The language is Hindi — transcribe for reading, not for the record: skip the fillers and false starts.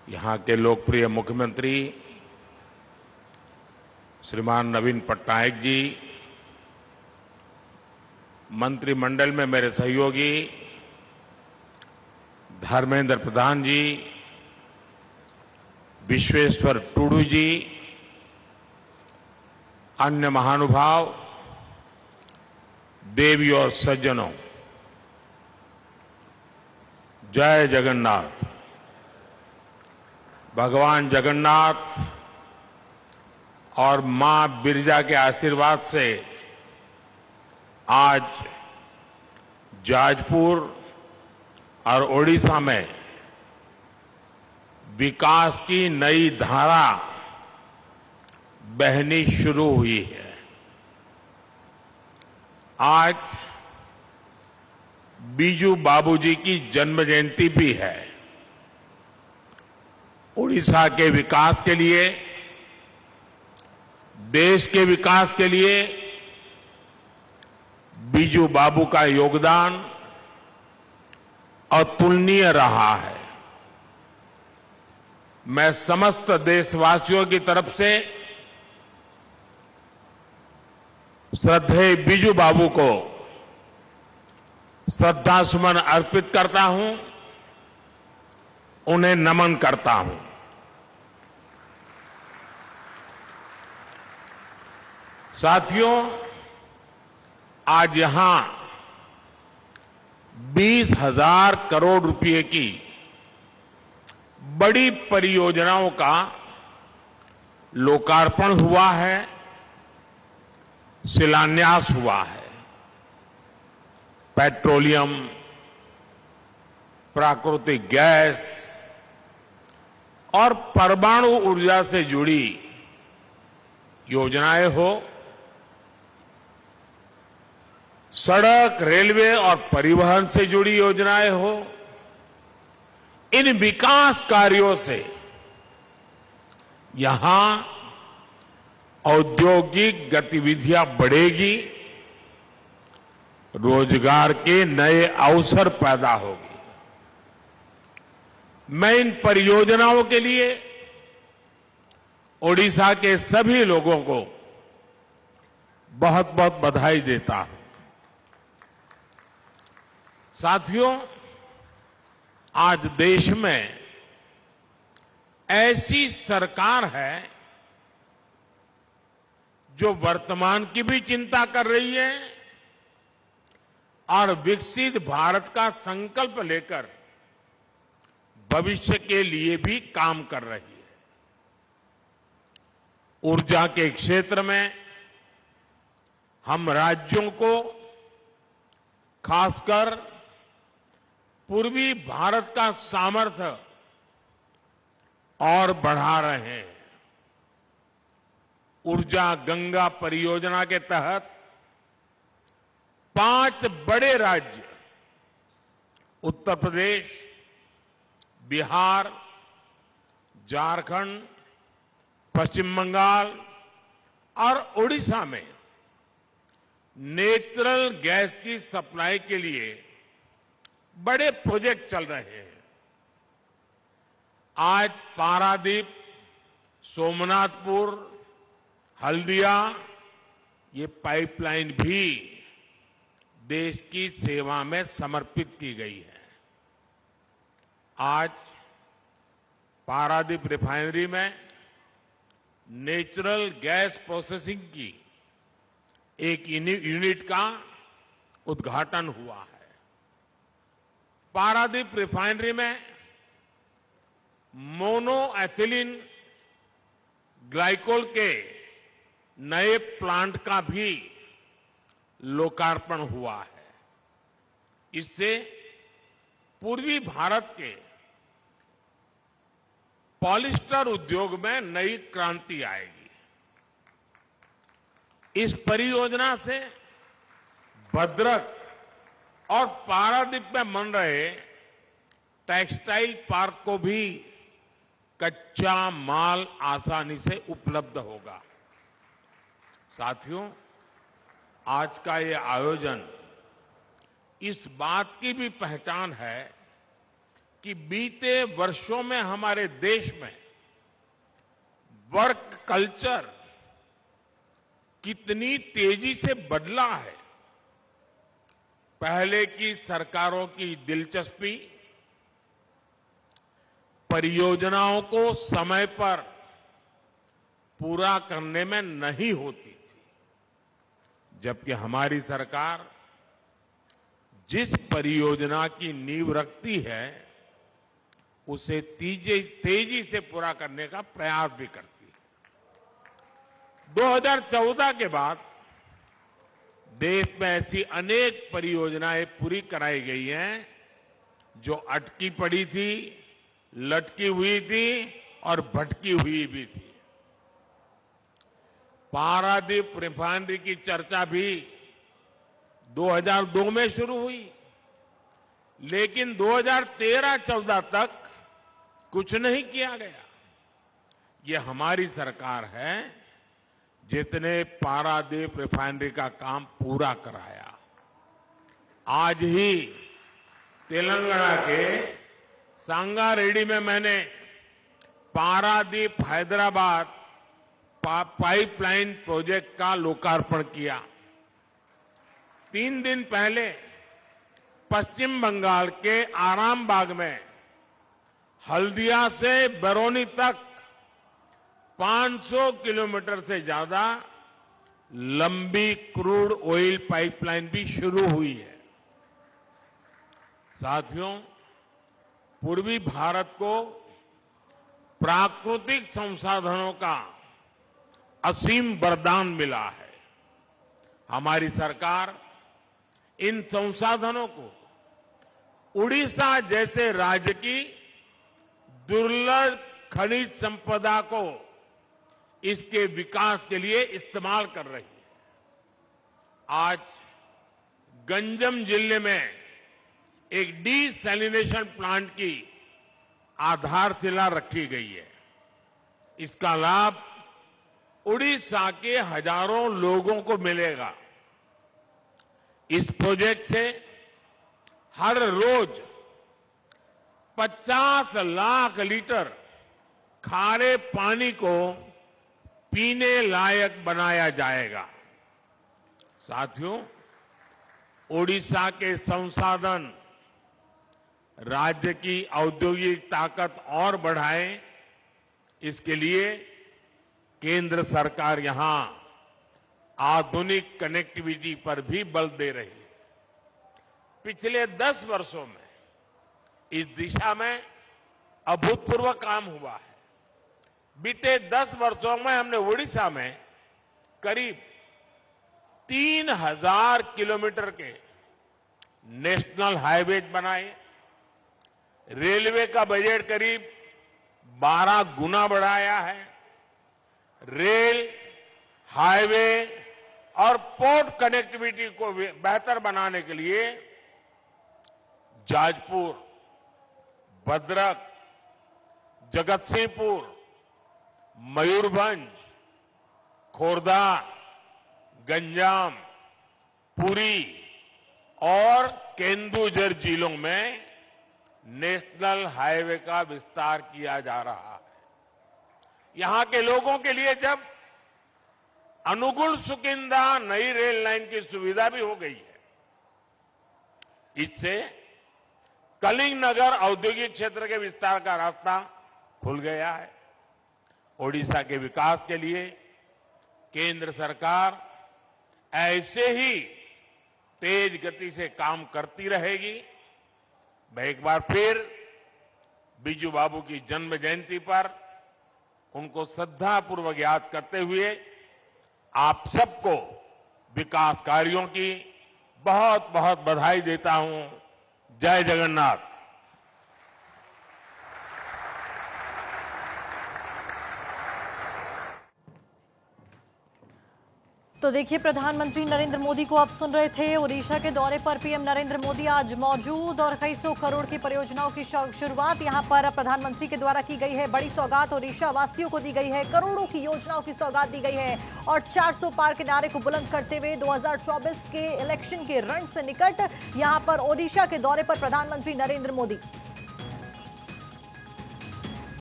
यहाँ के लोकप्रिय मुख्यमंत्री श्रीमान नवीन पटनायक जी, मंत्रिमंडल में मेरे सहयोगी धर्मेंद्र प्रधान जी, विश्वेश्वर टूडू जी, अन्य महानुभाव, देवी और सज्जनों, जय जगन्नाथ। भगवान जगन्नाथ और मां बिरजा के आशीर्वाद से आज जाजपुर और ओडिशा में विकास की नई धारा बहनी शुरू हुई है। आज बीजू बाबूजी की जन्म जयंती भी है। ओडिशा के विकास के लिए, देश के विकास के लिए बीजू बाबू का योगदान अतुलनीय रहा है। मैं समस्त देशवासियों की तरफ से श्रद्धेय बीजू बाबू को श्रद्धासुमन अर्पित करता हूं, उन्हें नमन करता हूं। साथियों, आज यहां 20,000 करोड़ रुपए की बड़ी परियोजनाओं का लोकार्पण हुआ है, शिलान्यास हुआ है। पेट्रोलियम, प्राकृतिक गैस और परमाणु ऊर्जा से जुड़ी योजनाएं हो, सड़क, रेलवे और परिवहन से जुड़ी योजनाएं हो, इन विकास कार्यों से यहां औद्योगिक गतिविधियां बढ़ेगी, रोजगार के नए अवसर पैदा होगी। मैं इन परियोजनाओं के लिए ओडिशा के सभी लोगों को बहुत बहुत बधाई देता हूं। साथियों, आज देश में ऐसी सरकार है जो वर्तमान की भी चिंता कर रही है और विकसित भारत का संकल्प लेकर भविष्य के लिए भी काम कर रही है। ऊर्जा के क्षेत्र में हम राज्यों को, खासकर पूर्वी भारत का सामर्थ्य और बढ़ा रहे हैं। ऊर्जा गंगा परियोजना के तहत 5 बड़े राज्य उत्तर प्रदेश, बिहार, झारखंड, पश्चिम बंगाल और ओडिशा में नेचुरल गैस की सप्लाई के लिए बड़े प्रोजेक्ट चल रहे हैं। आज पारादीप, सोमनाथपुर, हल्दिया, ये पाइपलाइन भी देश की सेवा में समर्पित की गई है। आज पारादीप रिफाइनरी में नेचुरल गैस प्रोसेसिंग की एक यूनिट का उद्घाटन हुआ है। पारादीप रिफाइनरी में मोनो एथिलीन ग्लाइकोल के नए प्लांट का भी लोकार्पण हुआ है। इससे पूर्वी भारत के पॉलिस्टर उद्योग में नई क्रांति आएगी। इस परियोजना से भद्रक और पारादीप में बन रहे टेक्सटाइल पार्क को भी कच्चा माल आसानी से उपलब्ध होगा। साथियों, आज का ये आयोजन इस बात की भी पहचान है कि बीते वर्षों में हमारे देश में वर्क कल्चर कितनी तेजी से बदला है। पहले की सरकारों की दिलचस्पी परियोजनाओं को समय पर पूरा करने में नहीं होती थी, जबकि हमारी सरकार जिस परियोजना की नींव रखती है उसे तेजी से पूरा करने का प्रयास भी करती है। 2014 के बाद देश में ऐसी अनेक परियोजनाएं पूरी कराई गई हैं जो अटकी पड़ी थी, लटकी हुई थी और भटकी हुई भी थी। पारादीप रिफाइनरी की चर्चा भी 2002 में शुरू हुई, लेकिन 2013-14 तक कुछ नहीं किया गया। ये हमारी सरकार है जितने पारादीप रिफाइनरी का काम पूरा कराया। आज ही तेलंगाना के सांगारेड्डी में मैंने पारादीप हैदराबाद पाइपलाइन प्रोजेक्ट का लोकार्पण किया। 3 दिन पहले पश्चिम बंगाल के आरामबाग में हल्दिया से बरौनी तक 500 किलोमीटर से ज्यादा लंबी क्रूड ऑयल पाइपलाइन भी शुरू हुई है। साथियों, पूर्वी भारत को प्राकृतिक संसाधनों का असीम वरदान मिला है। हमारी सरकार इन संसाधनों को उड़ीसा जैसे राज्य की दुर्लभ खनिज संपदा को इसके विकास के लिए इस्तेमाल कर रही है। आज गंजम जिले में एक डिसैलिनेशन प्लांट की आधारशिला रखी गई है। इसका लाभ उड़ीसा के हजारों लोगों को मिलेगा। इस प्रोजेक्ट से हर रोज 50 लाख लीटर खारे पानी को पीने लायक बनाया जाएगा। साथियों, ओडिशा के संसाधन राज्य की औद्योगिक ताकत और बढ़ाएं, इसके लिए केंद्र सरकार यहां आधुनिक कनेक्टिविटी पर भी बल दे रही है। पिछले 10 वर्षों में इस दिशा में अभूतपूर्व काम हुआ है। बीते 10 वर्षों में हमने ओडिशा में करीब 3000 किलोमीटर के नेशनल हाईवे बनाए, रेलवे का बजट करीब 12 गुना बढ़ाया है। रेल, हाईवे और पोर्ट कनेक्टिविटी को बेहतर बनाने के लिए जाजपुर, भद्रक, जगतसिंहपुर, मयूरभंज, खोर्धा, गंजाम, पुरी और केंदुझर जिलों में नेशनल हाईवे का विस्तार किया जा रहा है। यहां के लोगों के लिए जब अनुगुल सुकिंदा नई रेल लाइन की सुविधा भी हो गई है, इससे कलिंगनगर औद्योगिक क्षेत्र के विस्तार का रास्ता खुल गया है। ओडिशा के विकास के लिए केंद्र सरकार ऐसे ही तेज गति से काम करती रहेगी। मैं एक बार फिर बीजू बाबू की जन्म जयंती पर उनको श्रद्धापूर्वक याद करते हुए आप सबको विकास कार्यों की बहुत बहुत बधाई देता हूं। जय जगन्नाथ। तो देखिए, प्रधानमंत्री नरेंद्र मोदी को आप सुन रहे थे। ओडिशा के दौरे पर पीएम नरेंद्र मोदी आज मौजूद और कई सौ करोड़ की परियोजनाओं की शुरुआत यहां पर प्रधानमंत्री के द्वारा की गई है। बड़ी सौगात ओडिशा वासियों को दी गई है, करोड़ों की योजनाओं की सौगात दी गई है और 400 पार के नारे को बुलंद करते हुए 2024 के इलेक्शन के रण से निकट यहां पर ओडिशा के दौरे पर प्रधानमंत्री नरेंद्र मोदी।